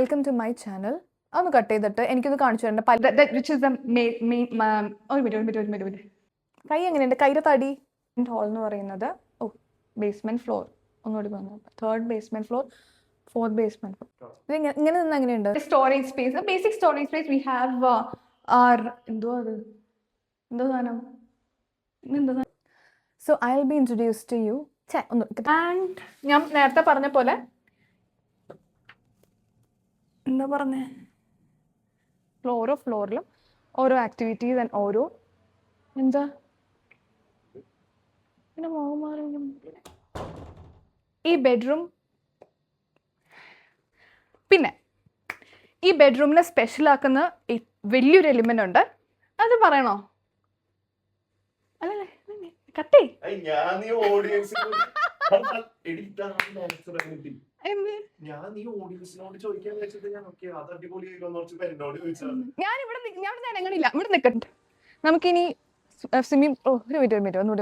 Welcome to my channel. അതൊന്ന് cut ചെയ്തിട്ട് എനിക്കൊന്ന് കാണിച്ചു തരണ്ട. കൈ എങ്ങനെയുണ്ട്? കൈയുടെ തടി. ഹോൾ എന്ന് പറയുന്നത് ബേസ്മെന്റ് ഫ്ലോർ. ഒന്നുകൂടി പറഞ്ഞു, 3rd basement floor, 4th basement floor. ഇത് ഇങ്ങനെ നിന്ന് എങ്ങനെയുണ്ട്? Storage space, basic storage space. We have എന്തോ സാധനം. So I will be introduce to you. And ഞാൻ നേരത്തെ പറഞ്ഞ പോലെ എന്താ പറഞ്ഞേ, ഓരോ ഫ്ലോറിലും ഓരോ ആക്ടിവിറ്റീസ് ആൻഡ് ഓരോ എന്താ ഈ ബെഡ്റൂം. പിന്നെ ഈ ബെഡ്റൂമിനെ സ്പെഷ്യൽ ആക്കുന്ന വലിയൊരു എലിമെന്റ് ഉണ്ട്. അത് പറയണോ? അല്ലല്ലേ, കട്ടേ. ഞാൻ ഇവിടെ നിൽക്കട്ടെ. നമുക്കിനി സ്വിമ്മിംഗ്. ഒരു മിനിറ്റ് ഒന്നുകൂടി.